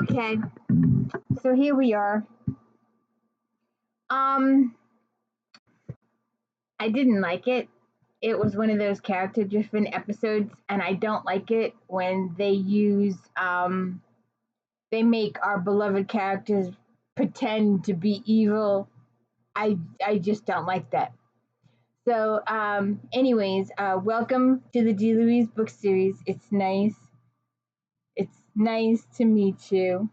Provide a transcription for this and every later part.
Okay, so here we are. I didn't like it. It was one of those character-driven episodes, and I don't like it when they use they make our beloved characters pretend to be evil. I just don't like that. So, anyways, welcome to the D. Louise book series. It's nice. It's nice to meet you.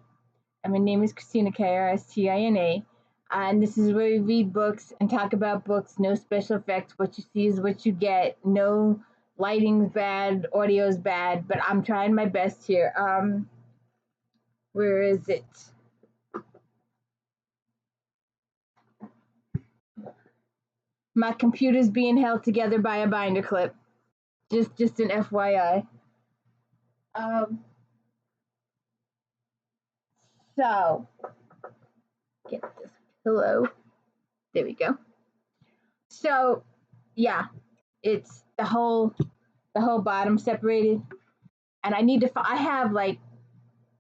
And my name is Christina, K-R-S-T-I-N-A. And this is where we read books and talk about books. No special effects. What you see is what you get. No lighting's bad, audio's bad, but I'm trying my best here. Where is it? My computer's being held together by a binder clip. Just an FYI. So get this pillow. There we go. So yeah, it's the whole bottom separated, and I have like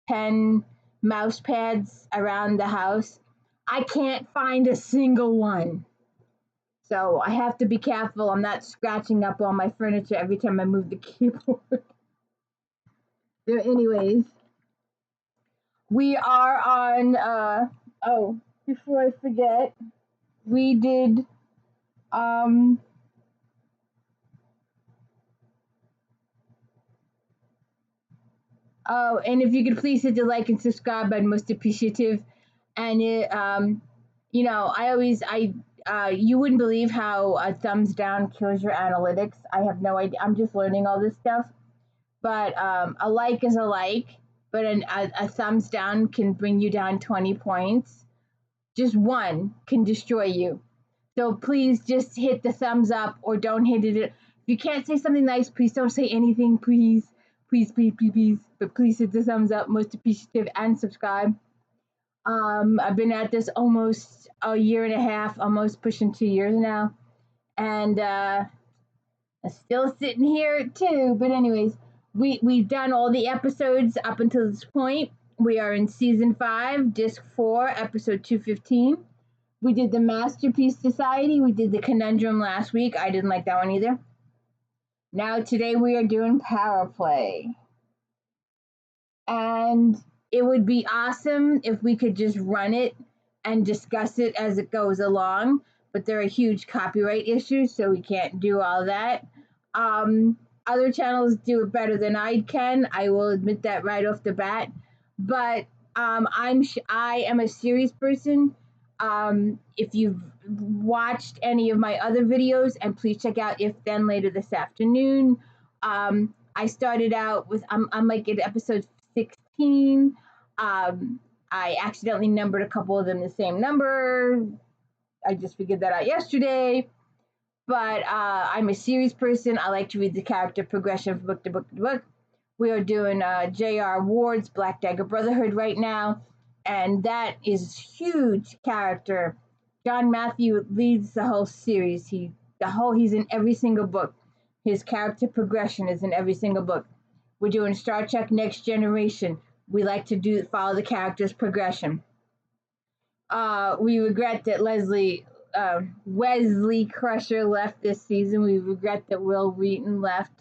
10 mouse pads around the house. I can't find a single one. So I have to be careful I'm not scratching up all my furniture every time I move the keyboard. So anyways, we are on before I forget, we did and if you could please hit the like and subscribe, I'm most appreciative. And you wouldn't believe how a thumbs down kills your analytics. I have no idea. I'm just learning all this stuff. But a like is a like, but a thumbs down can bring you down 20 points. Just one can destroy you. So please just hit the thumbs up or don't hit it. If you can't say something nice, please don't say anything, please. Please. But please hit the thumbs up, most appreciative, and subscribe. I've been at this almost a year and a half, almost pushing 2 years now. And I'm still sitting here too. But anyways, we've done all the episodes up until this point. We are in season 5, disc 4, episode 215. We did the Masterpiece Society. We did the Conundrum last week. I didn't like that one either. Now today we are doing Powerplay. And it would be awesome if we could just run it and discuss it as it goes along. But there are huge copyright issues, so we can't do all that. Other channels do it better than I can. I will admit that right off the bat. But I am a serious person. If you've watched any of my other videos, and please check out If Then later this afternoon. I started out with I'm like at episode 16. I accidentally numbered a couple of them the same number. I just figured that out yesterday. But I'm a serious person. I like to read the character progression from book to book to book. We are doing J.R. Ward's Black Dagger Brotherhood right now, and that is huge character. John Matthew leads the whole series. He's in every single book. His character progression is in every single book. We're doing Star Trek Next Generation. We like to follow the character's progression. We regret that Wesley Crusher left this season. We regret that Will Wheaton left.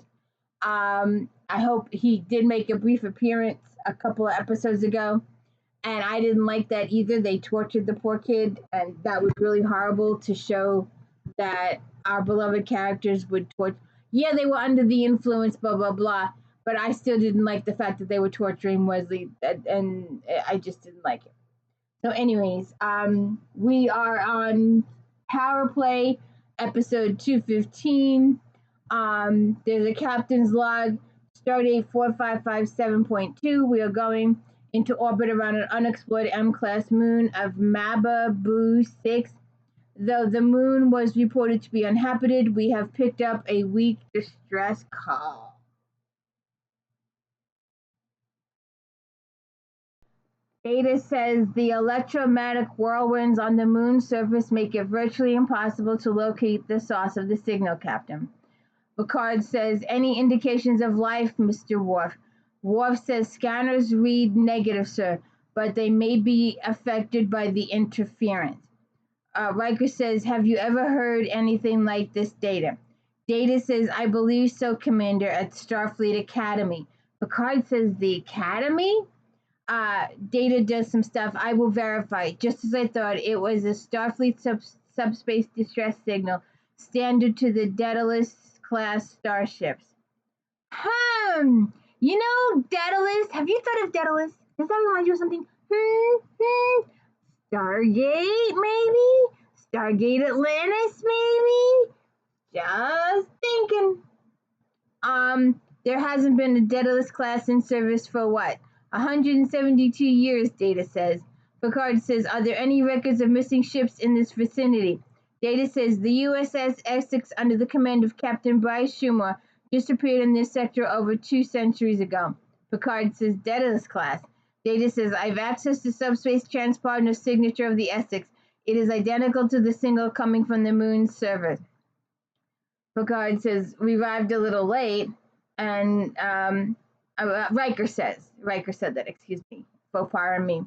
I hope he did make a brief appearance a couple of episodes ago, and I didn't like that either. They tortured the poor kid, and that was really horrible to show that our beloved characters would torture. Yeah, they were under the influence, blah, blah, blah, but I still didn't like the fact that they were torturing Wesley, and I just didn't like it. So anyways, we are on Powerplay, episode 215. There's a captain's log, stardate 4557.2. We are going into orbit around an unexplored M-class moon of Maba Boo 6. Though the moon was reported to be uninhabited, we have picked up a weak distress call. Data says the electromagnetic whirlwinds on the moon's surface make it virtually impossible to locate the source of the signal, Captain. Picard says, any indications of life, Mr. Worf? Worf says, scanners read negative, sir. but they may be affected by the interference. Riker says, have you ever heard anything like this, Data? Data says, I believe so, Commander, at Starfleet Academy. Picard says, the Academy? Data does some stuff. I will verify. Just as I thought, it was a Starfleet subspace distress signal, standard to the Daedalus class starships. You know, Daedalus. Have you thought of Daedalus? Does that remind you of something? Stargate, maybe? Stargate Atlantis, maybe? Just thinking. There hasn't been a Daedalus class in service for what? 172 years, Data says. Picard says, are there any records of missing ships in this vicinity? Data says, the USS Essex, under the command of Captain Bryce Schumer, disappeared in this sector over 2 centuries ago. Picard says, Daedalus class. Data says, I've access to subspace transponder signature of the Essex. It is identical to the signal coming from the moon's server. Picard says, we arrived a little late, and Riker said that, excuse me, faux pas on me.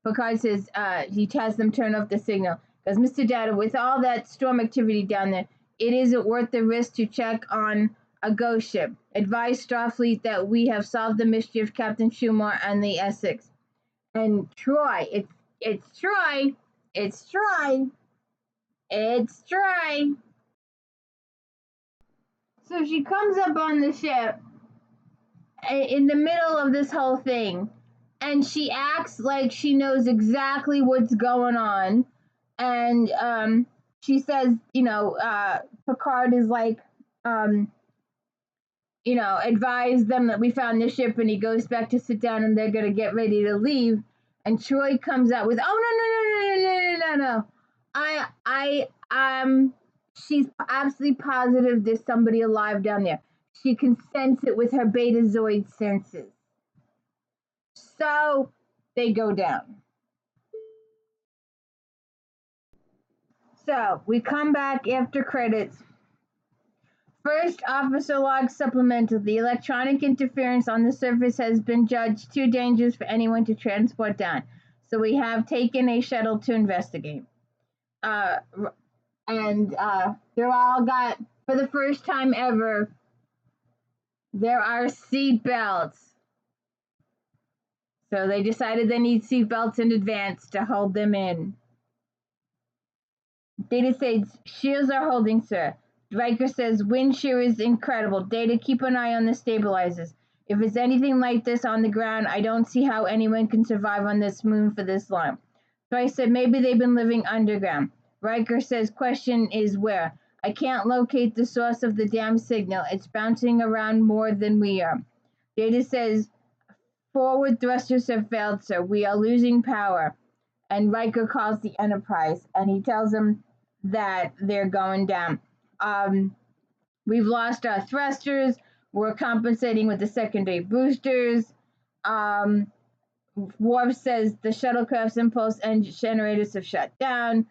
Picard says he has them turn off the signal. Because, Mr. Data, with all that storm activity down there, it isn't worth the risk to check on a ghost ship. Advise Starfleet that we have solved the mystery of Captain Schumer and the Essex. And TROI, it's TROI, it's TROI, it's TROI. So she comes up on the ship in the middle of this whole thing, and she acts like she knows exactly what's going on. And she says, Picard is like, advise them that we found the ship, and he goes back to sit down, and they're going to get ready to leave. And TROI comes out with, oh, no. She's absolutely positive there's somebody alive down there. She can sense it with her betazoid senses. So they go down. So we come back after credits. First officer log supplemental. The electronic interference on the surface has been judged too dangerous for anyone to transport down. So we have taken a shuttle to investigate. They're all got, for the first time ever, there are seat belts. So they decided they need seat belts in advance to hold them in. Data says, shields are holding, sir. Riker says, wind shear is incredible. Data, keep an eye on the stabilizers. If it's anything like this on the ground, I don't see how anyone can survive on this moon for this long. So I said, maybe they've been living underground. Riker says, question is where? I can't locate the source of the damn signal. It's bouncing around more than we are. Data says, forward thrusters have failed, sir. We are losing power. And Riker calls the Enterprise, and he tells them that they're going down. We've lost our thrusters. We're compensating with the secondary boosters. Worf says the shuttlecraft's impulse engine generators have shut down.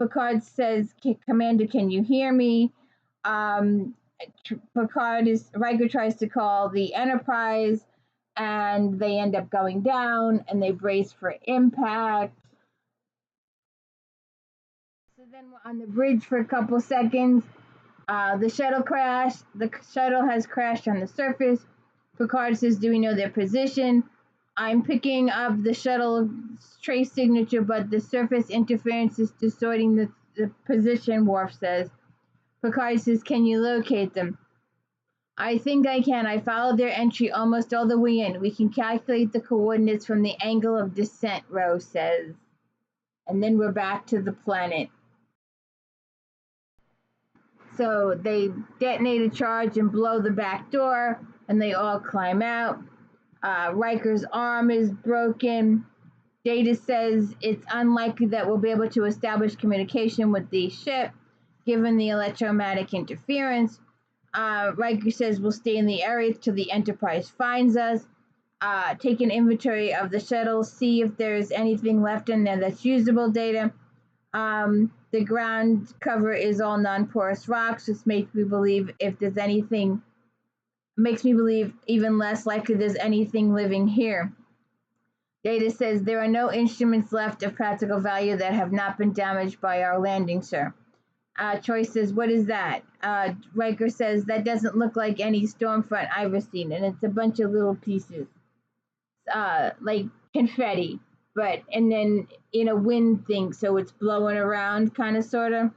Picard says, Commander, can you hear me? Riker tries to call the Enterprise, and they end up going down, and they brace for impact. So then we're on the bridge for a couple seconds. The shuttle crashed. The shuttle has crashed on the surface. Picard says, do we know their position? I'm picking up the shuttle's trace signature, but the surface interference is distorting the position, Worf says. Picard says, can you locate them? I think I can. I followed their entry almost all the way in. We can calculate the coordinates from the angle of descent, Rose says. And then we're back to the planet. So they detonate a charge and blow the back door, and they all climb out. Riker's arm is broken. Data says it's unlikely that we'll be able to establish communication with the ship, given the electromagnetic interference. Riker says we'll stay in the area till the Enterprise finds us. Take an inventory of the shuttle, see if there's anything left in there that's usable, Data. The ground cover is all non-porous rocks, which makes me believe even less likely there's anything living here. Data says there are no instruments left of practical value that have not been damaged by our landing, sir. Troy says, what is that? Riker says, that doesn't look like any storm front I've ever seen, and it's a bunch of little pieces, like confetti, and then in a wind thing, so it's blowing around, kind of, sort of.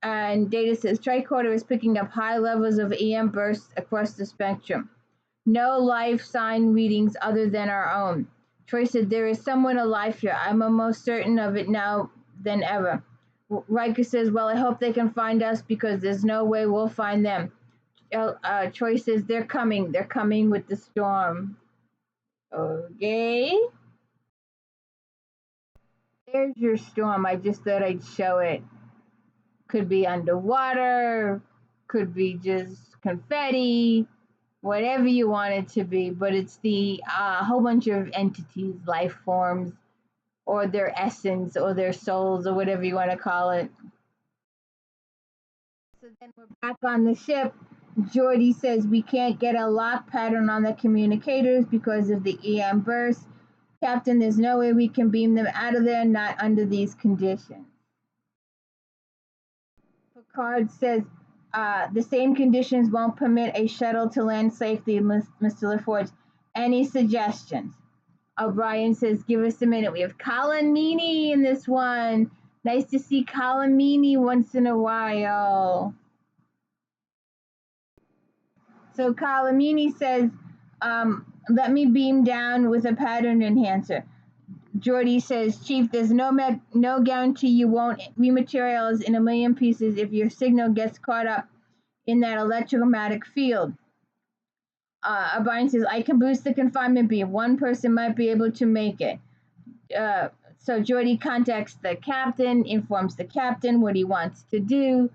And Data says, tricorder is picking up high levels of EM bursts across the spectrum. No life sign readings other than our own. Troy said, there is someone alive here. I'm almost certain of it now than ever. Riker says, well, I hope they can find us because there's no way we'll find them. Troy says, they're coming. They're coming with the storm. Okay. There's your storm. I just thought I'd show it. Could be underwater, could be just confetti, whatever you want it to be, but it's the whole bunch of entities, life forms, or their essence, or their souls, or whatever you want to call it. So then we're back on the ship. Geordi says we can't get a lock pattern on the communicators because of the EM burst. Captain, there's no way we can beam them out of there, not under these conditions. Picard says the same conditions won't permit a shuttle to land safely, Mr. LaForge. Any suggestions? O'Brien says, give us a minute. We have Colin Meaney in this one. Nice to see Colin Meaney once in a while. So Colin Meaney says, let me beam down with a pattern enhancer. Geordi says, Chief, there's no guarantee you won't rematerialize in a million pieces if your signal gets caught up in that electromagnetic field. O'Brien says, I can boost the confinement beam. One person might be able to make it. So Geordi contacts the captain, informs the captain what he wants to do.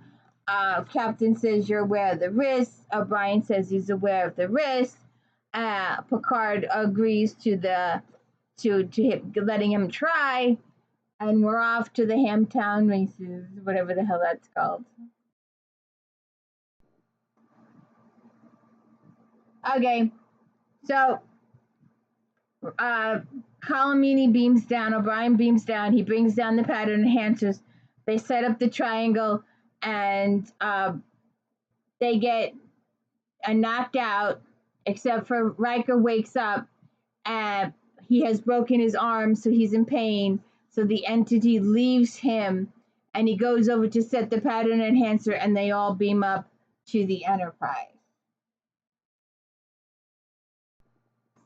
Captain says, you're aware of the risks. O'Brien says he's aware of the risks. Picard agrees to letting him try, and we're off to the Hamtown races, whatever the hell that's called. Okay, so Colin Meaney beams down, O'Brien beams down, he brings down the pattern enhancers, they set up the triangle, and they get knocked out, except for Riker wakes up, and he has broken his arm, so he's in pain, so the entity leaves him, and he goes over to set the pattern enhancer, and they all beam up to the Enterprise.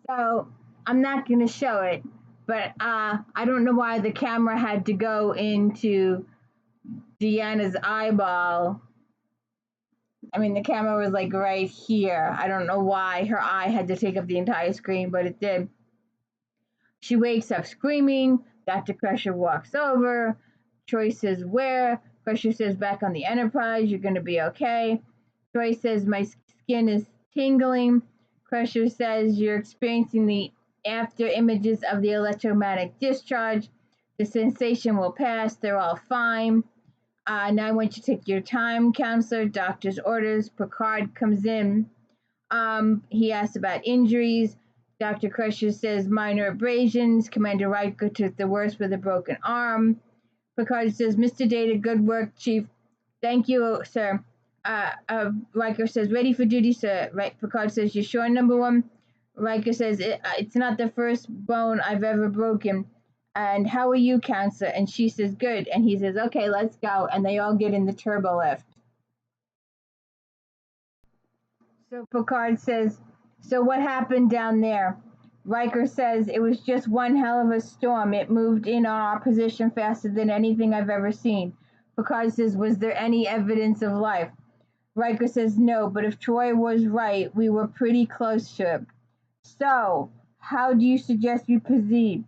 So I'm not going to show it, but I don't know why the camera had to go into Deanna's eyeball. I mean, the camera was like right here. I don't know why her eye had to take up the entire screen, but it did. She wakes up screaming. Dr. Crusher walks over. Troy says, where? Crusher says, back on the Enterprise. You're going to be okay. Troy says, my skin is tingling. Crusher says, you're experiencing the after images of the electromagnetic discharge. The sensation will pass. They're all fine. Now I want you to take your time, counselor. Doctor's orders. Picard comes in. He asks about injuries. Dr. Crusher says minor abrasions. Commander Riker took the worst with a broken arm. Picard says, Mr. Data, good work, Chief. Thank you, sir. Riker says, ready for duty, sir. Picard says, you sure, number one? Riker says, it's not the first bone I've ever broken. And how are you, counselor? And she says, good. And he says, okay, let's go. And they all get in the turbo lift. So Picard says, so what happened down there? Riker says, it was just one hell of a storm. It moved in on our position faster than anything I've ever seen. Picard says, was there any evidence of life? Riker says, no, but if Troy was right, we were pretty close to it. So, how do you suggest we proceed?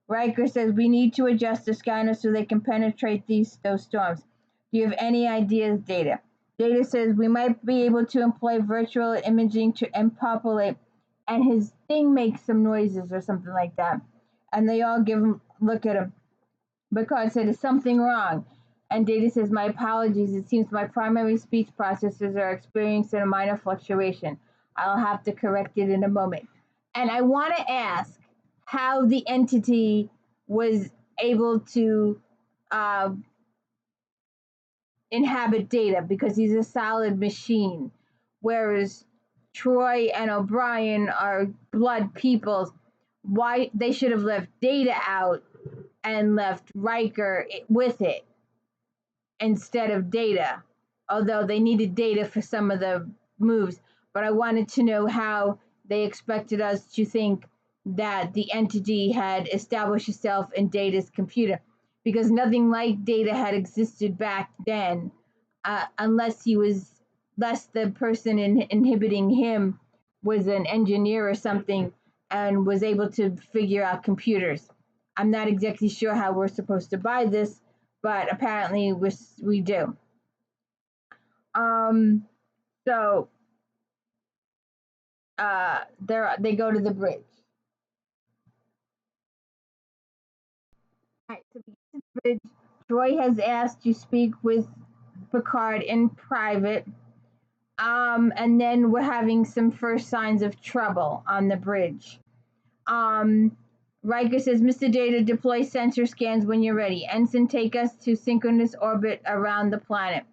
Riker says, we need to adjust the scanner so they can penetrate those storms. Do you have any ideas, Data? Data says, we might be able to employ virtual imaging to impopulate, and his thing makes some noises or something like that. And they all look at him. Picard said, is something wrong? And Data says, my apologies. It seems my primary speech processors are experiencing a minor fluctuation. I'll have to correct it in a moment. And I want to ask, how the entity was able to uh, inhabit data because he's a solid machine, whereas Troy and O'Brien are blood peoples. Why they should have left data out and left Riker with it instead of data, although they needed data for some of the moves. But I wanted to know how they expected us to think that the entity had established itself in Data's computer, because nothing like Data had existed back then, unless the person inhibiting him was an engineer or something and was able to figure out computers. I'm not exactly sure how we're supposed to buy this, but apparently we do. Um, so they go to the bridge. All right, so we get to the bridge. Troy has asked to speak with Picard in private. And then we're having some first signs of trouble on the bridge. Um, Riker says, Mr. Data, deploy sensor scans when you're ready. Ensign, take us to synchronous orbit around the planet,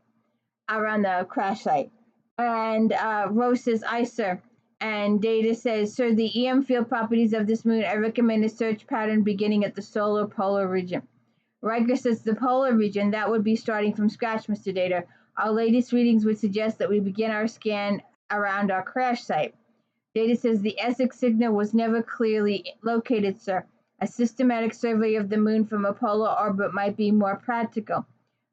around the crash site. And Rose says, aye, sir. And Data says, sir, the EM field properties of this moon, I recommend a search pattern beginning at the solar polar region. Riker says, the polar region, that would be starting from scratch, Mr. Data. Our latest readings would suggest that we begin our scan around our crash site. Data says the Essex signal was never clearly located, sir. A systematic survey of the moon from a polar orbit might be more practical.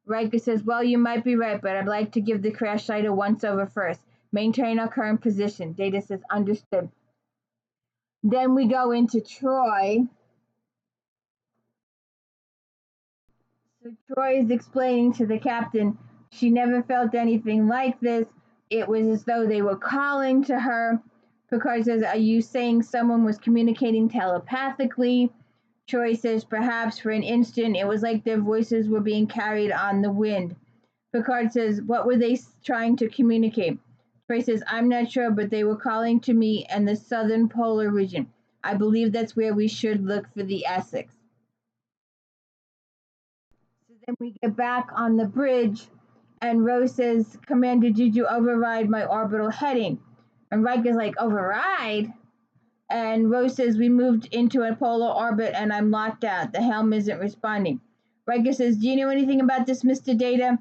Riker says, well, you might be right, but I'd like to give the crash site a once-over first. Maintain our current position. Data says, understood. Then we go into Troy. So Troy is explaining to the captain she never felt anything like this. It was as though they were calling to her. Picard says, are you saying someone was communicating telepathically? Troy says, perhaps for an instant it was like their voices were being carried on the wind. Picard says, what were they trying to communicate? Troy says, I'm not sure, but they were calling to me and the southern polar region. I believe that's where we should look for the Essex. So then we get back on the bridge, and Rose says, Commander, did you override my orbital heading? And Riker's like, override? And Rose says, we moved into a polar orbit and I'm locked out. The helm isn't responding. Riker says, do you know anything about this, Mr. Data?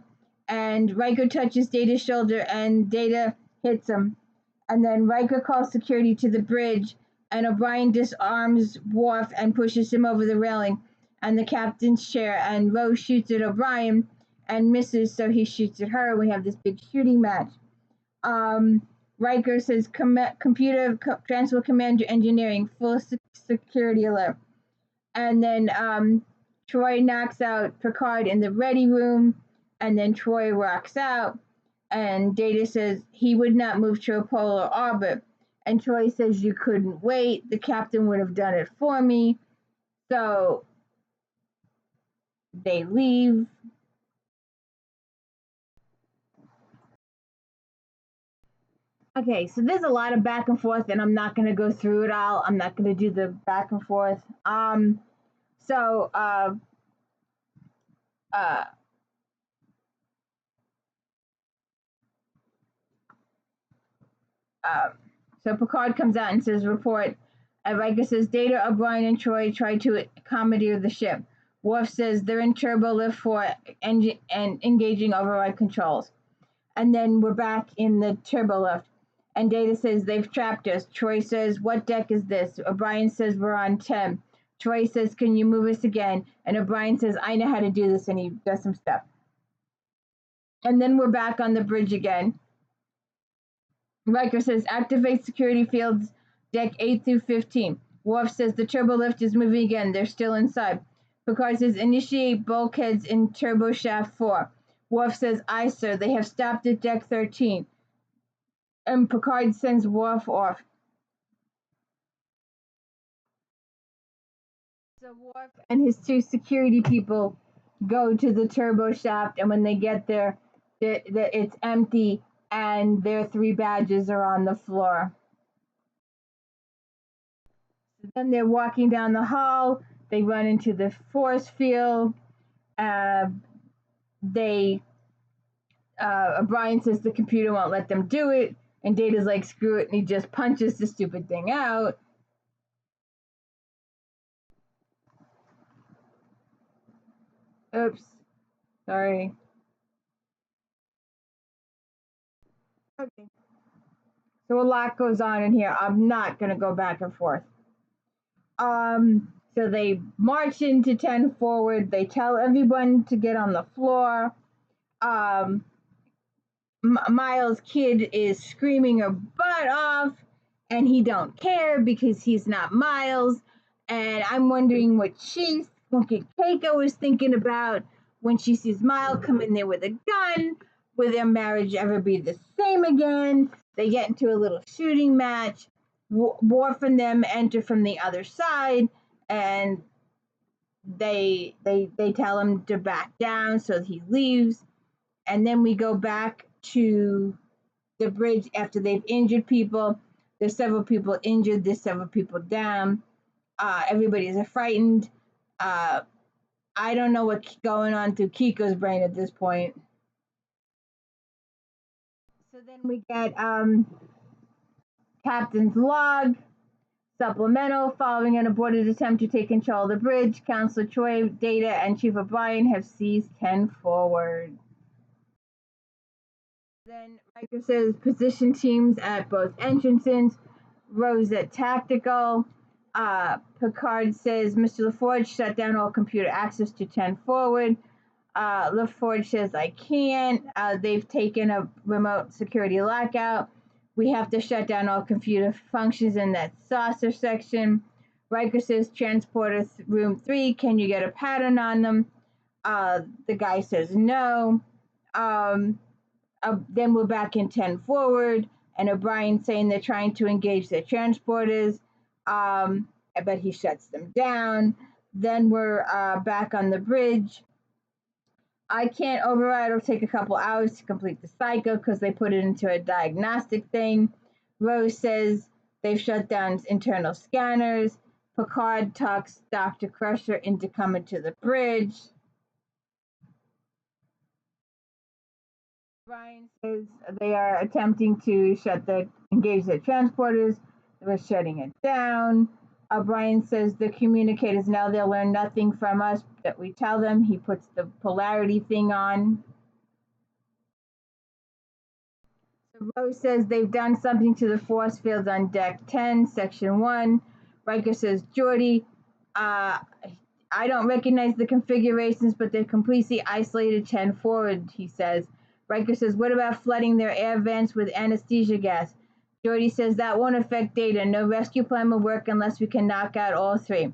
And Riker touches Data's shoulder and Data hits him. And then Riker calls security to the bridge, and O'Brien disarms Worf and pushes him over the railing and the captain's chair, and Rose shoots at O'Brien and misses, so he shoots at her. We have this big shooting match. Riker says, computer transfer command to engineering, full security alert. And then Troy knocks out Picard in the ready room, and then Troy rocks out, and Data says he would not move to a polar orbit. And Troy says, you couldn't wait. The captain would have done it for me. So they leave. Okay, so there's a lot of back and forth, and I'm not going to go through it all. I'm not going to do the back and forth. So uh, uh, so Picard comes out and says, report. Riker says, Data, O'Brien, and Troy tried to commandeer the ship. Worf says they're in turbo lift for engine and engaging override controls. And then we're back in the turbo lift. And Data says they've trapped us. Troy says, what deck is this? O'Brien says we're on 10. Troy says, can you move us again? And O'Brien says, I know how to do this. And he does some stuff. And then we're back on the bridge again. Riker says, activate security fields, deck 8 through 15. Worf says, the turbo lift is moving again. They're still inside. Picard says, initiate bulkheads in turbo shaft 4. Worf says, aye, sir. They have stopped at deck 13. And Picard sends Worf off. So Worf and his two security people go to the turbo shaft, and when they get there, it's empty, and their 3 badges are on the floor. So then they're walking down the hall. They run into the force field. Uh, they Brian says the computer won't let them do it, and Data's like, screw it, and he just punches the stupid thing out. Oops, sorry. Okay. So a lot goes on in here. I'm not gonna go back and forth. So they march into 10 forward. They tell everyone to get on the floor. Um, Miles' kid is screaming her butt off, and he don't care because he's not Miles. And I'm wondering what Keiko is thinking about when she sees Miles come in there with a gun. Will their marriage ever be the same again? They get into a little shooting match. Worf and them enter from the other side, and they tell him to back down, so he leaves. And then we go back to the bridge after they've injured people. There's several people injured. There's several people down. Everybody's frightened. Uh, I don't know what's going on through Kiko's brain at this point. So then we get Captain's log, supplemental. Following an aborted attempt to take control of the bridge, Counselor TROI, Data, and Chief O'Brien have seized 10 forward. Then Riker says position teams at both entrances. Rose at tactical. Picard says Mr. LaForge shut down all computer access to 10 forward. LaForge says I can't. They've taken a remote security lockout. We have to shut down all computer functions in that saucer section. Riker says transporter room 3, can you get a pattern on them? The guy says no. Then we're back in 10 forward, and O'Brien saying they're trying to engage their transporters, but he shuts them down. Then we're back on the bridge. I can't override. It'll take a couple hours to complete the cycle because they put it into a diagnostic thing. Rose says they've shut down internal scanners. Picard talks Dr. Crusher into coming to the bridge. Ryan says they are attempting to engage their transporters. We're shutting it down. O'Brien says the communicators now they'll learn nothing from us that we tell them. He puts the polarity thing on. So Rose says they've done something to the force fields on deck 10, section 1. Riker says, Geordi, I don't recognize the configurations, but they're completely isolated 10 forward, he says. Riker says, what about flooding their air vents with anesthesia gas? Geordi says, that won't affect Data. No rescue plan will work unless we can knock out all 3.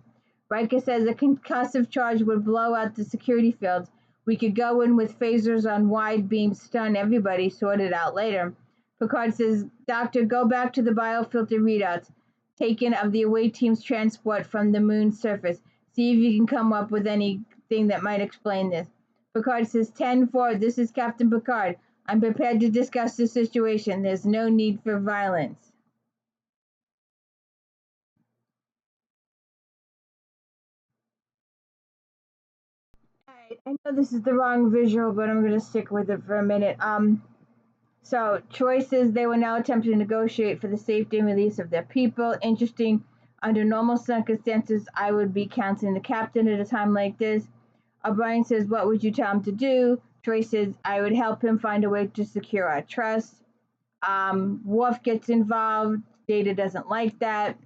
Riker says a concussive charge would blow out the security fields. We could go in with phasers on wide beam, stun everybody, sort it out later. Picard says, Doctor, go back to the biofilter readouts taken of the away team's transport from the moon's surface. See if you can come up with anything that might explain this. Picard says, 10 forward, this is Captain Picard. I'm prepared to discuss the situation. There's no need for violence. I know this is the wrong visual, but I'm going to stick with it for a minute. So TROI says they will now attempt to negotiate for the safety and release of their people. Interesting. Under normal circumstances, I would be counseling the captain at a time like this. O'Brien says, what would you tell him to do? TROI says, I would help him find a way to secure our trust. Worf gets involved. Data doesn't like that.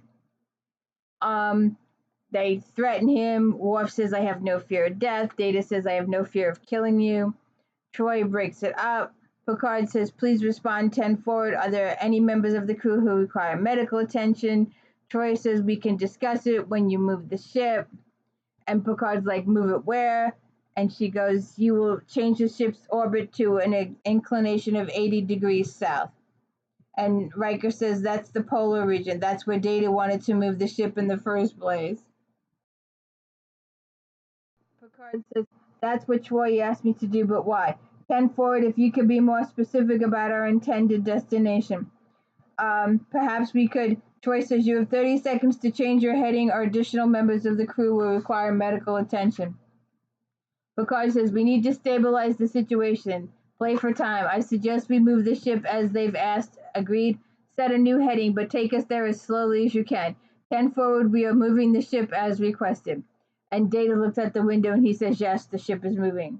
They threaten him. Worf says, I have no fear of death. Data says, I have no fear of killing you. TROI breaks it up. Picard says, please respond 10 forward. Are there any members of the crew who require medical attention? TROI says, we can discuss it when you move the ship. And Picard's like, move it where? And she goes, you will change the ship's orbit to an inclination of 80 degrees south. And Riker says, that's the polar region. That's where Data wanted to move the ship in the first place. Picard says, that's what TROI asked me to do, but why? 10 forward, if you could be more specific about our intended destination. Perhaps we could Troy says you have 30 seconds to change your heading or additional members of the crew will require medical attention. Picard says we need to stabilize the situation. Play for time. I suggest we move the ship as they've asked. Agreed. Set a new heading, but take us there as slowly as you can. 10 forward, we are moving the ship as requested. And Data looks at the window and he says, yes, the ship is moving.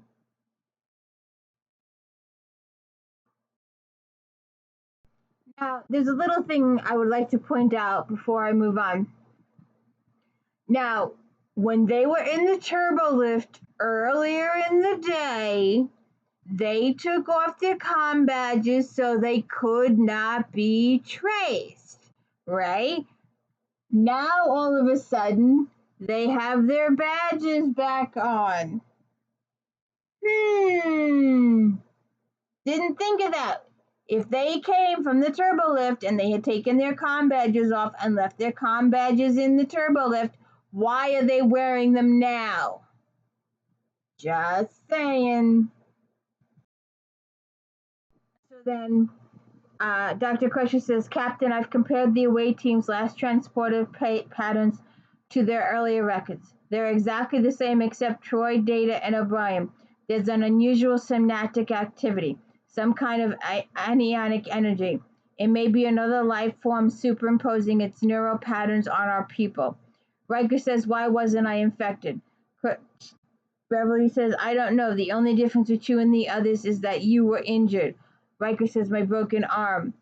Now, there's a little thing I would like to point out before I move on. Now, when they were in the turbo lift earlier in the day, they took off their comm badges so they could not be traced, right? Now, all of a sudden, they have their badges back on. Didn't think of that. If they came from the turbo lift and they had taken their comm badges off and left their comm badges in the turbo lift, why are they wearing them now? Just saying. So then Dr. Crusher says, Captain, I've compared the away team's last transporter patterns to their earlier records. They're exactly the same except TROI, Data, and O'Brien. There's an unusual synaptic activity, some kind of anionic energy. It may be another life form superimposing its neural patterns on our people. Riker says, why wasn't I infected? Beverly says, I don't know. The only difference with you and the others is that you were injured. Riker says, my broken arm.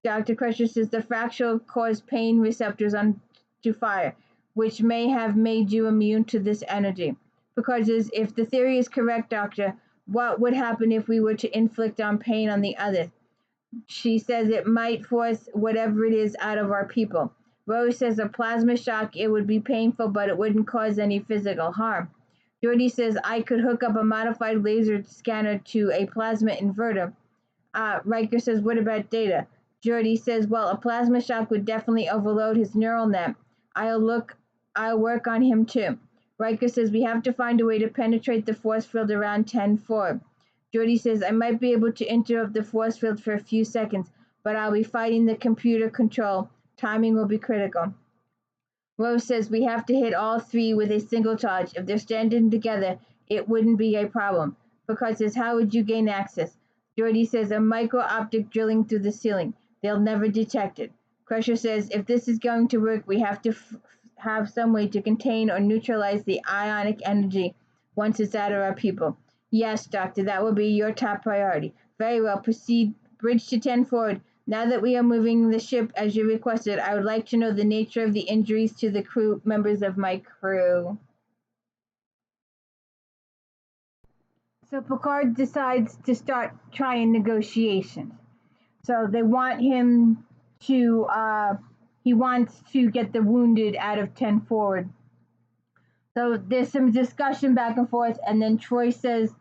Dr. Crusher says, the fracture caused pain receptors to fire, which may have made you immune to this energy. Picard says, if the theory is correct, Doctor, what would happen if we were to inflict on pain on the other? She says it might force whatever it is out of our people. Rose says a plasma shock, it would be painful, but it wouldn't cause any physical harm. Geordi says I could hook up a modified laser scanner to a plasma inverter. Riker says, what about Data? Geordi says, well, a plasma shock would definitely overload his neural net. I'll work on him too. Riker says, we have to find a way to penetrate the force field around 10-4. Geordi says, I might be able to interrupt the force field for a few seconds, but I'll be fighting the computer control. Timing will be critical. Rose says, we have to hit all three with a single charge. If they're standing together, it wouldn't be a problem. Picard says, how would you gain access? Geordi says, a micro-optic drilling through the ceiling. They'll never detect it. Crusher says, if this is going to work, we have to have some way to contain or neutralize the ionic energy once it's out of our people. Yes, Doctor, that will be your top priority. Very well, proceed. Bridge to 10 forward. Now that we are moving the ship as you requested, I would like to know the nature of the injuries to the crew members of my crew. So Picard decides to start trying negotiations. So they want him to, he wants to get the wounded out of 10 forward. So there's some discussion back and forth, and then Troy says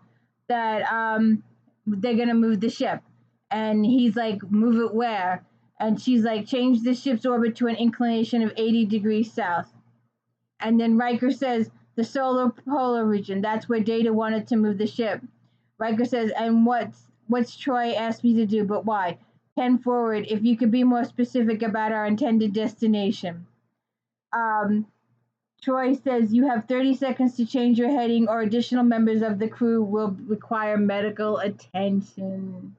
that they're going to move the ship. And he's like, move it where? And she's like, change the ship's orbit to an inclination of 80 degrees south. And then Riker says, the solar polar region, that's where Data wanted to move the ship. Riker says, and what's Troy asked me to do, but why? 10 forward, if you could be more specific about our intended destination. Troy says, you have 30 seconds to change your heading or additional members of the crew will require medical attention.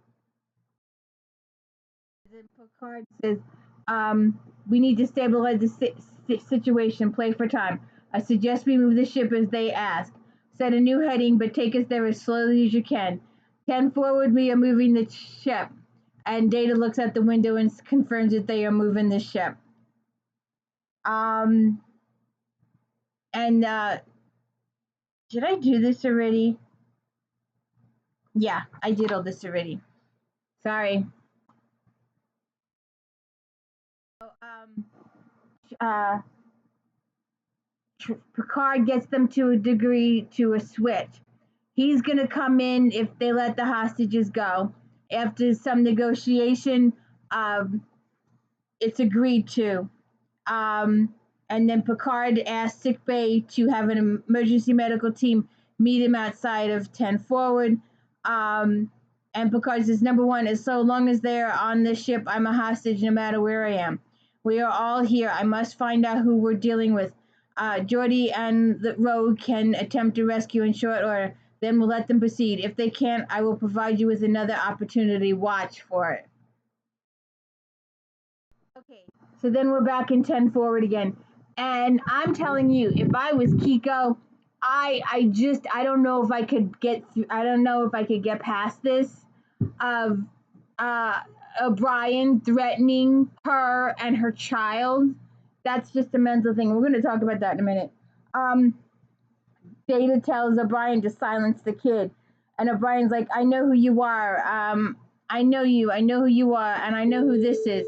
Picard says, we need to stabilize the situation. Play for time. I suggest we move the ship as they ask. Set a new heading, but take us there as slowly as you can. 10 forward, we are moving the ship. And Data looks at the window and confirms that they are moving the ship. Did I do this already? Yeah, I did all this already. Sorry. Picard gets them to a switch. He's going to come in if they let the hostages go. After some negotiation, it's agreed to. And then Picard asks sickbay to have an emergency medical team meet him outside of 10 forward. And Picard says, number one is so long as they're on the ship, I'm a hostage no matter where I am. We are all here. I must find out who we're dealing with. Jordy and the rogue can attempt a rescue in short order. Then we'll let them proceed. If they can't, I will provide you with another opportunity. Watch for it. Okay, so then we're back in 10 forward again. And I'm telling you, if I was Kiko, I don't know if I could get through, I don't know if I could get past this of uh O'Brien threatening her and her child. That's just a mental thing. We're going to talk about that in a minute. Um Data tells O'Brien to silence the kid. And O'Brien's like, I know who you are. I know you. I know who you are. And I know who this is.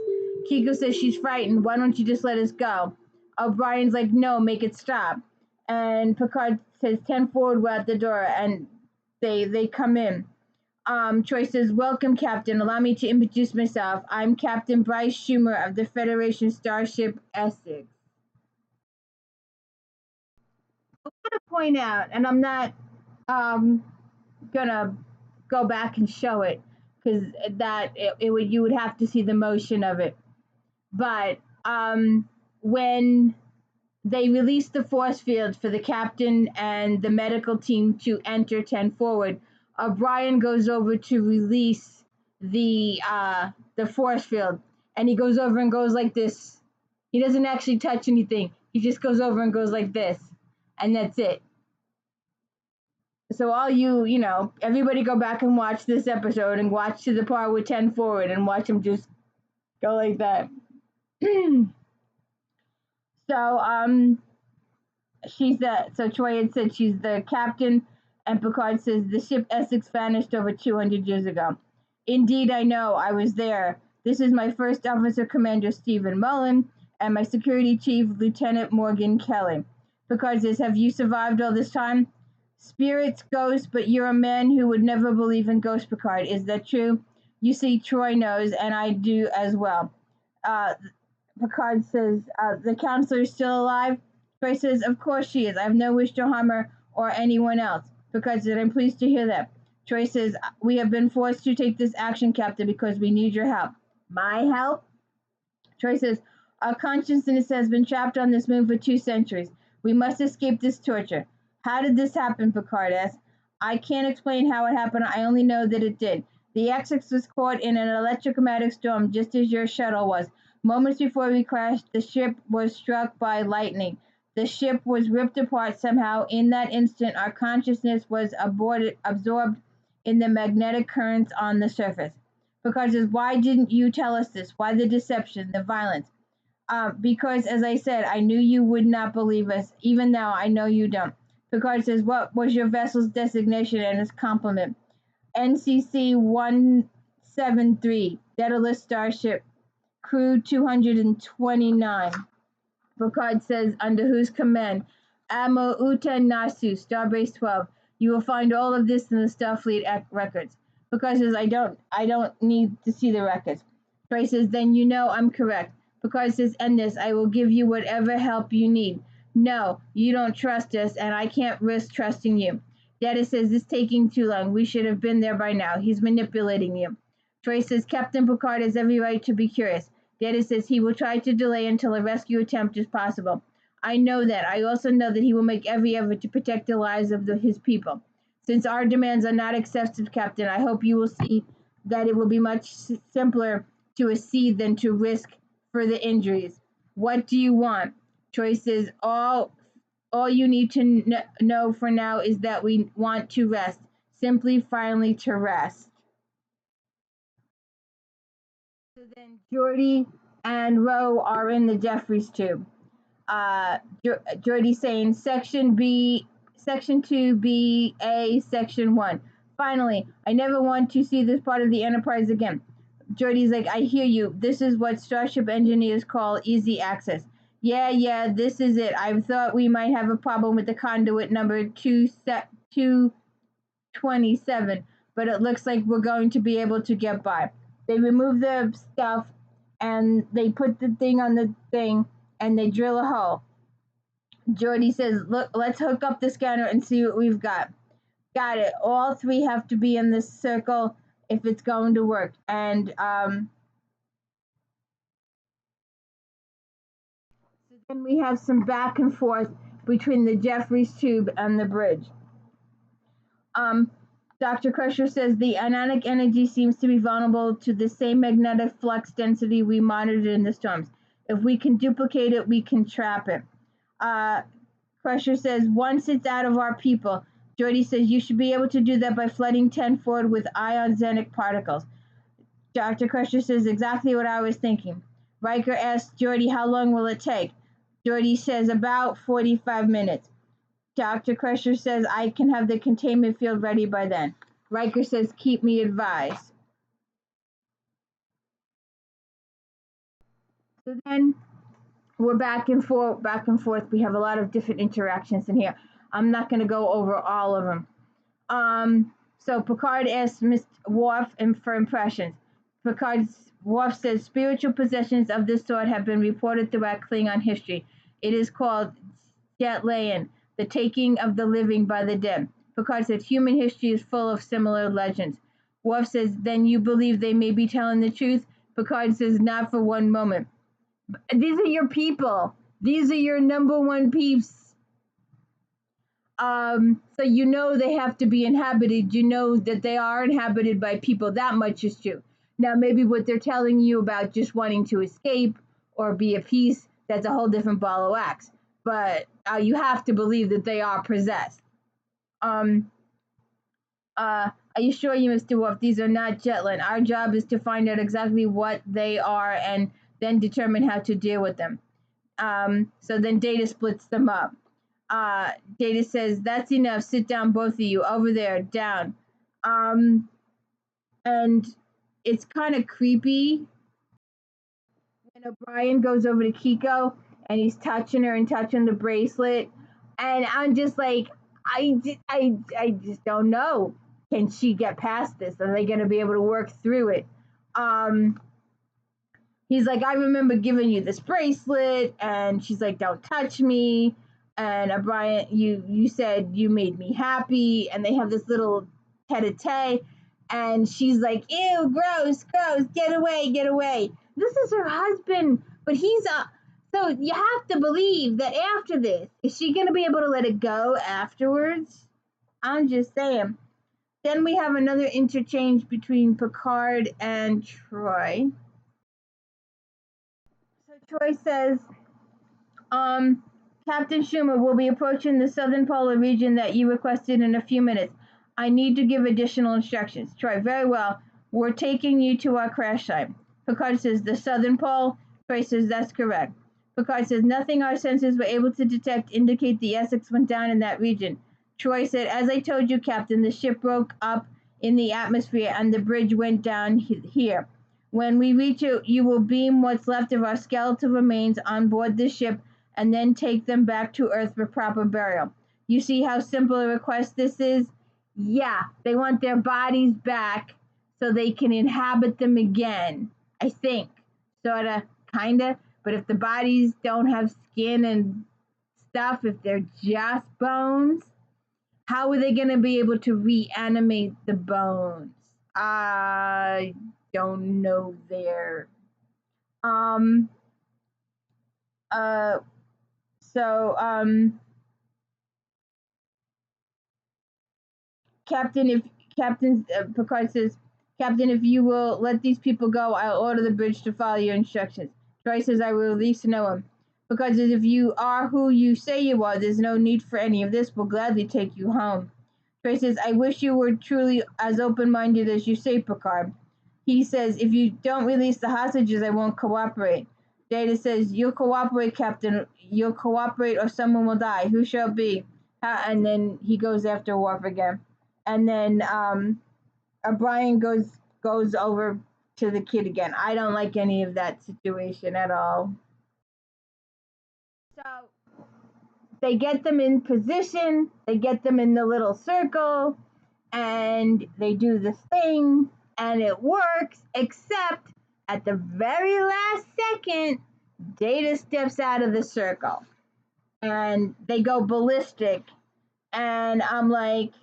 Kiko says she's frightened. Why don't you just let us go? O'Brien's like, no, make it stop. And Picard says, 10 forward, we're at the door. And they come in. Troy says, welcome, Captain. Allow me to introduce myself. I'm Captain Bryce Schumer of the Federation Starship Essex. To point out, and I'm not um, gonna go back and show it because it would you would have to see the motion of it. But when they released the force field for the captain and the medical team to enter 10 forward, O'Brien goes over to release the force field, and he goes over and goes like this. He doesn't actually touch anything. He just goes over and goes like this, and that's it. So all everybody go back and watch this episode and watch to the part with 10 forward and watch him just go like that. So so Troy had said she's the captain, and Picard says the ship Essex vanished over 200 years ago. Indeed, I know. I was there. This is my first officer, Commander Stephen Mullen, and my security chief, Lieutenant Morgan Kelly. Picard says, have you survived all this time? Spirits, ghosts, but you're a man who would never believe in ghosts, Picard. Is that true? You see, Troy knows, and I do as well. Picard says, the counselor is still alive? Troy says, of course she is. I have no wish to harm her or anyone else. Picard says, I'm pleased to hear that. Troy says, we have been forced to take this action, Captain, because we need your help. My help? Troy says, our consciousness has been trapped on this moon for 2 centuries. We must escape this torture. How did this happen? Picard asked. I can't explain how it happened. I only know that it did. The Essex was caught in an electromagnetic storm just as your shuttle was. Moments before we crashed, the ship was struck by lightning. The ship was ripped apart somehow. In that instant, our consciousness was absorbed in the magnetic currents on the surface. Picard says, why didn't you tell us this? Why the deception, the violence? Because, as I said, I knew you would not believe us. Even now, I know you don't. Picard says, what was your vessel's designation and its complement? NCC 173, Daedalus Starship, crew 229. Picard says, under whose command? Admiral Uta Nasu, Starbase 12. You will find all of this in the Starfleet records. Picard says, I don't need to see the records. Troy says, then you know I'm correct. Picard says, end this. I will give you whatever help you need. No, you don't trust us, and I can't risk trusting you. Data says, it's taking too long. We should have been there by now. He's manipulating you. Troy says, Captain Picard has every right to be curious. Data says he will try to delay until a rescue attempt is possible. I know that. I also know that he will make every effort to protect the lives of his people. Since our demands are not excessive, Captain, I hope you will see that it will be much simpler to accede than to risk further injuries. What do you want? Troy says, all you need to know for now is that we want to rest. Simply, finally, to rest. So then Geordi and Ro are in the Jeffries tube. Geordi saying Section B, Section 2B, A, Section 1. Finally, I never want to see this part of the Enterprise again. Geordi's like, I hear you. This is what Starship engineers call easy access. Yeah, this is it. I thought we might have a problem with the conduit number 227, but it looks like we're going to be able to get by. They remove the stuff and they put the thing on the thing and they drill a hole. Geordi says, look, let's hook up the scanner and see what we've got. Got it. All 3 have to be in this circle if it's going to work. And And we have some back and forth between the Jeffries tube and the bridge. Um, Dr. Crusher says the ionic energy seems to be vulnerable to the same magnetic flux density we monitored in the storms. If we can duplicate it, we can trap it. Crusher says once it's out of our people. Jordy says you should be able to do that by flooding 10 forward with ionic particles. Dr. Crusher says exactly what I was thinking. Riker asks Jordy how long will it take. Jordy says about 45 minutes. Dr. Crusher says I can have the containment field ready by then. Riker says keep me advised. So then we're back and forth, back and forth. We have a lot of different interactions in here. I'm not going to go over all of them. So Picard asks Mr. Worf for impressions. Worf says spiritual possessions of this sort have been reported throughout Klingon history. It is called Jetlayan, the taking of the living by the dead. Picard says human history is full of similar legends. Worf says, then you believe they may be telling the truth? Picard says, not for one moment. These are your people. These are your number one peeps. So you know they have to be inhabited. You know that they are inhabited by people. That much is true. Now, maybe what they're telling you about just wanting to escape or be at peace, that's a whole different ball of wax. But you have to believe that they are possessed. Are you sure, you Mr. Wolf? These are not Jetland. Our job is to find out exactly what they are and then determine how to deal with them. So then Data splits them up. Data says, that's enough. Sit down, both of you. Over there, down. And it's kind of creepy when O'Brien goes over to Kiko and he's touching her and touching the bracelet. And I'm just like, I just don't know. Can she get past this? Are they going to be able to work through it? He's like, I remember giving you this bracelet. And she's like, don't touch me. And O'Brien, you said you made me happy. And they have this little tete-a-tete. And she's like, ew, gross, get away. This is her husband. But he's so you have to believe that after this, is she going to be able to let it go afterwards? I'm just saying. Then we have another interchange between Picard and TROI. So TROI says, Captain Schumer will be approaching the southern polar region that you requested in a few minutes. I need to give additional instructions. TROI, very well. We're taking you to our crash site. Picard says, the southern pole? TROI says, that's correct. Picard says, nothing our sensors were able to detect indicate the Essex went down in that region. TROI said, as I told you, Captain, the ship broke up in the atmosphere and the bridge went down here. When we reach it, you will beam what's left of our skeletal remains on board the ship and then take them back to Earth for proper burial. You see how simple a request this is? Yeah, they want their bodies back so they can inhabit them again, I think. Sorta, kinda. But if the bodies don't have skin and stuff, if they're just bones, how are they going to be able to reanimate the bones? I don't know there. Captain, if Picard says, Captain, if you will let these people go, I'll order the bridge to follow your instructions. TROI says, I will release Noah. Picard says, if you are who you say you are, there's no need for any of this. We'll gladly take you home. TROI says, I wish you were truly as open-minded as you say, Picard. He says, if you don't release the hostages, I won't cooperate. Data says, you'll cooperate, Captain. You'll cooperate or someone will die. Who shall be? And then he goes after Worf again. And then O'Brien goes over to the kid again. I don't like any of that situation at all. So they get them in position, they get them in the little circle, and they do this thing, and it works, except at the very last second, Data steps out of the circle, and they go ballistic, and I'm like,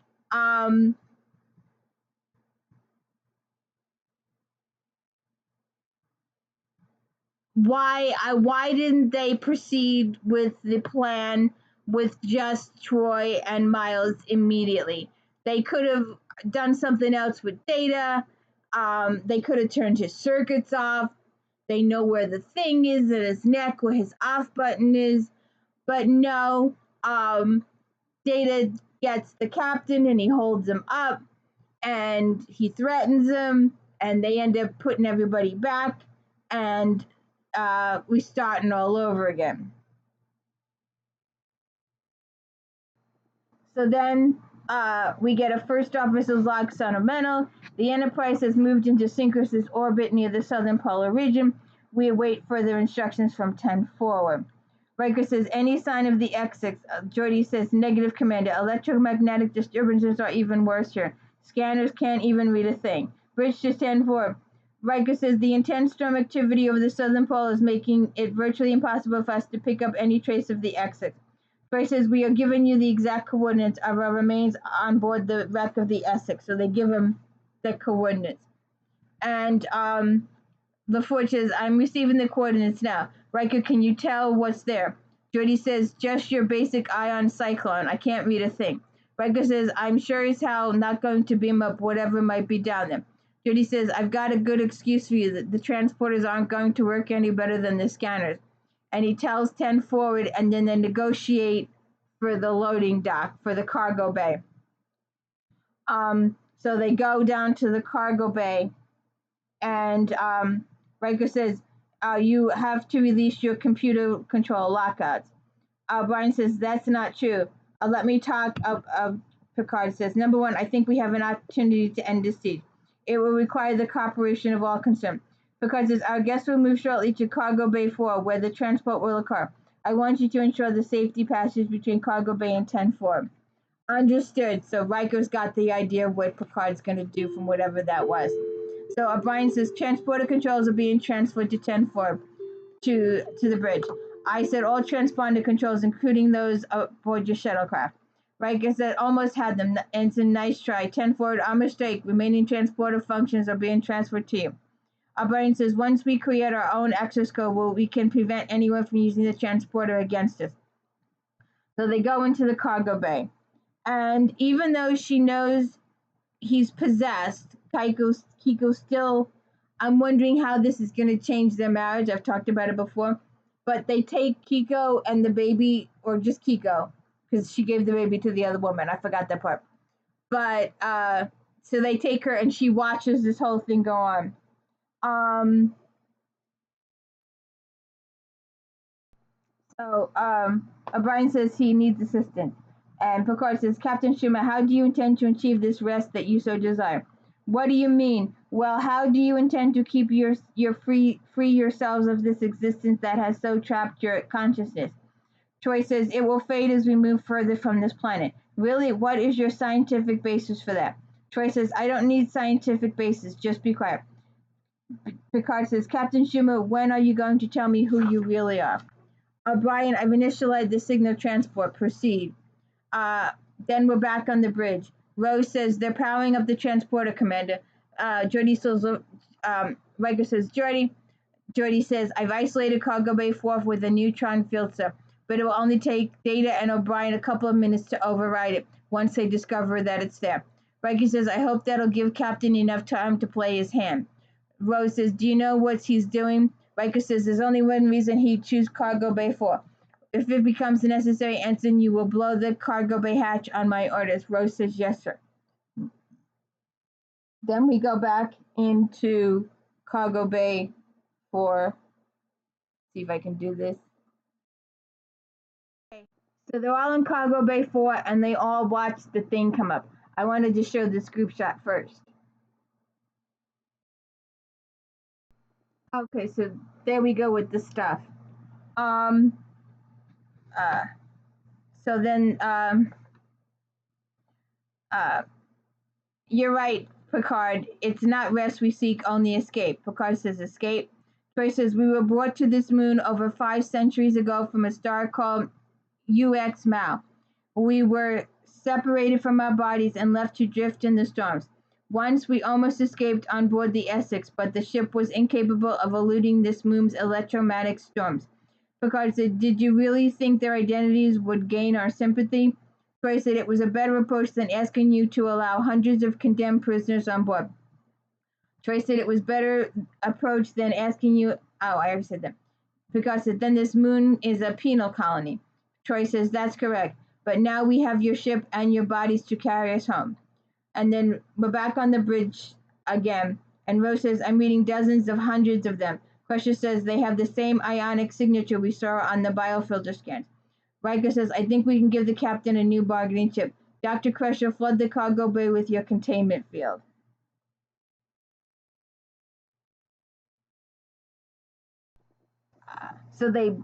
why didn't they proceed with the plan with just Troy and Miles immediately? They could have done something else with Data. They could have turned his circuits off. They know where the thing is in his neck, where his off button is. But no, Data gets the captain and he holds him up and he threatens him, and they end up putting everybody back, and we starting all over again. So then we get a first officer's log sentimental. The Enterprise has moved into synchronous orbit near the southern polar region. We await further instructions from 10 forward. Riker says, any sign of the X6? Geordi says, negative, Commander. Electromagnetic disturbances are even worse here. Scanners can't even read a thing. Bridge to 10 forward. Riker says, the intense storm activity over the southern pole is making it virtually impossible for us to pick up any trace of the X6. Bryce says, we are giving you the exact coordinates of our remains on board the wreck of the Essex. So they give him the coordinates. And LaForge says, I'm receiving the coordinates now. Riker, can you tell what's there? Geordi says, just your basic ion cyclone. I can't read a thing. Riker says, I'm sure as hell not going to beam up whatever might be down there. Geordi says, I've got a good excuse for you. The transporters aren't going to work any better than the scanners. And he tells 10 forward, and then they negotiate for the loading dock, for the cargo bay. So they go down to the cargo bay, and Riker says, you have to release your computer control lockouts. Brian says, that's not true. Let me talk. Picard says, number one, I think we have an opportunity to end this siege. It will require the cooperation of all concerned. Picard says, our guests will move shortly to Cargo Bay 4, where the transport will occur. I want you to ensure the safety passage between Cargo Bay and 10-4. Understood. So Riker's got the idea of what Picard's going to do from whatever that was. So O'Brien says, transporter controls are being transferred to 10-4 to the bridge. I said all transponder controls, including those aboard your shuttlecraft. Riker said, almost had them. And it's a nice try. 10-4, our mistake. Remaining transporter functions are being transferred to you. O'Brien says, once we create our own exoscope, we can prevent anyone from using the transporter against us. So they go into the cargo bay. And even though she knows he's possessed, Kiko still, I'm wondering how this is going to change their marriage. I've talked about it before. But they take Kiko and the baby, or just Kiko, because she gave the baby to the other woman. I forgot that part. But, so they take her and she watches this whole thing go on. O'Brien says he needs assistance. And Picard says, Captain Schumer, how do you intend to achieve this rest that you so desire? What do you mean? Well, how do you intend to keep your free yourselves of this existence that has so trapped your consciousness? Troy says, it will fade as we move further from this planet. Really? What is your scientific basis for that? Troy says, I don't need scientific basis. Just be quiet. Picard says, Captain Schumer, when are you going to tell me who you really are? O'Brien, I've initialized the signal transport. Proceed. Then we're back on the bridge. Rose says, they're powering up the transporter, Commander. Geordi says, Riker says, Geordi says, I've isolated Cargo Bay 4 with a neutron filter, but it will only take Data and O'Brien a couple of minutes to override it once they discover that it's there. Riker says, I hope that'll give Captain enough time to play his hand. Rose says, do you know what he's doing? Riker says, there's only one reason he'd choose Cargo Bay 4. If it becomes necessary, Ensign, you will blow the cargo bay hatch on my orders. Rose says, yes, sir. Then we go back into Cargo Bay 4. See if I can do this. Okay. So they're all in Cargo Bay 4, and they all watch the thing come up. I wanted to show this group shot first. Okay, so there we go with the stuff. So then, you're right, Picard. It's not rest we seek, only escape. Picard says, escape. Troy says, we were brought to this moon over 5 centuries ago from a star called UX Mau. We were separated from our bodies and left to drift in the storms. Once we almost escaped on board the Essex, but the ship was incapable of eluding this moon's electromagnetic storms. Picard said, "Did you really think their identities would gain our sympathy?" Troy said, "It was a better approach than asking you to allow hundreds of condemned prisoners on board." Troy said, "It was better approach than asking you." Oh, I already said that. Picard said, "Then this moon is a penal colony." Troy says, "That's correct. But now we have your ship and your bodies to carry us home." And then we're back on the bridge again. And Rose says, "I'm reading dozens of hundreds of them." Crusher says they have the same ionic signature we saw on the biofilter scans. Riker says, "I think we can give the captain a new bargaining chip. Dr. Crusher, flood the cargo bay with your containment field." So they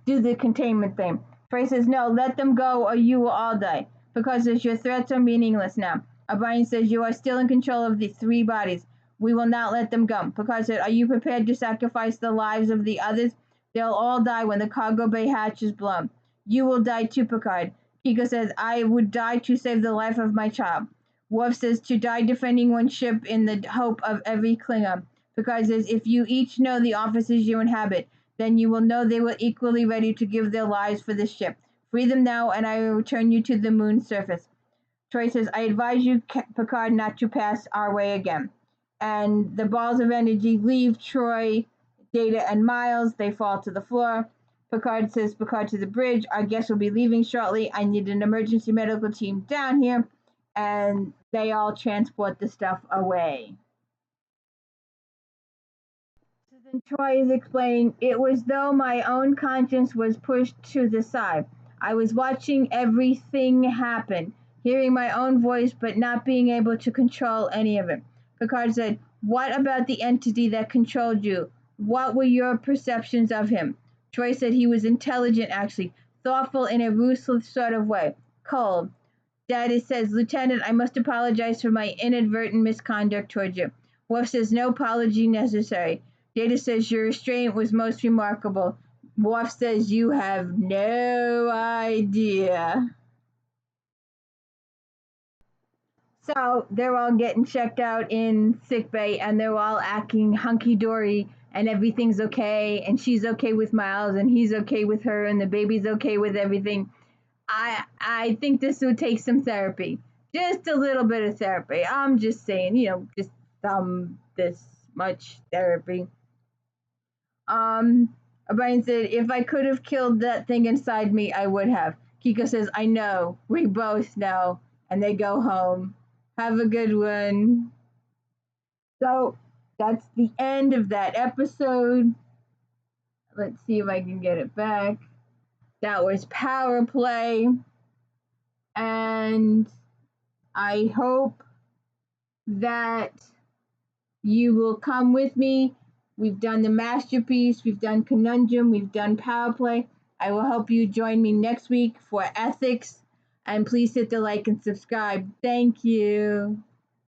do the containment thing. Trey says, "No, let them go or you will all die. Because your threats are meaningless now." O'Brien says, "You are still in control of the three bodies. We will not let them go." Picard said, "Are you prepared to sacrifice the lives of the others? They'll all die when the cargo bay hatch is blown." "You will die too, Picard." Kiko says, "I would die to save the life of my child." Worf says, "To die defending one ship in the hope of every Klingon." Picard says, "If you each know the offices you inhabit, then you will know they were equally ready to give their lives for this ship. Free them now, and I will return you to the moon's surface." Troy says, "I advise you, Picard, not to pass our way again." And the balls of energy leave Troy, Data, and Miles. They fall to the floor. Picard says, "Picard to the bridge. Our guests will be leaving shortly. I need an emergency medical team down here." And they all transport the stuff away. Then Troy is explaining, "It was though my own conscience was pushed to the side. I was watching everything happen, hearing my own voice, but not being able to control any of it." Picard said, "What about the entity that controlled you? What were your perceptions of him?" Troy said, "He was intelligent, actually, thoughtful in a ruthless sort of way, cold." Data says, "Lieutenant, I must apologize for my inadvertent misconduct towards you." Worf says, "No apology necessary." Data says, "Your restraint was most remarkable." Worf says, "You have no idea." So they're all getting checked out in sickbay, and they're all acting hunky dory, and everything's okay, and she's okay with Miles, and he's okay with her, and the baby's okay with everything. I think this would take some therapy, just a little bit of therapy. I'm just saying, just this much therapy. O'Brien said, "If I could have killed that thing inside me, I would have." Kiko says, "I know. We both know." And they go home. Have a good one. So that's the end of that episode. Let's see if I can get it back. That was Powerplay. And I hope that you will come with me. We've done the masterpiece, we've done conundrum, we've done power play. I will hope you join me next week for ethics. And please hit the like and subscribe. Thank you.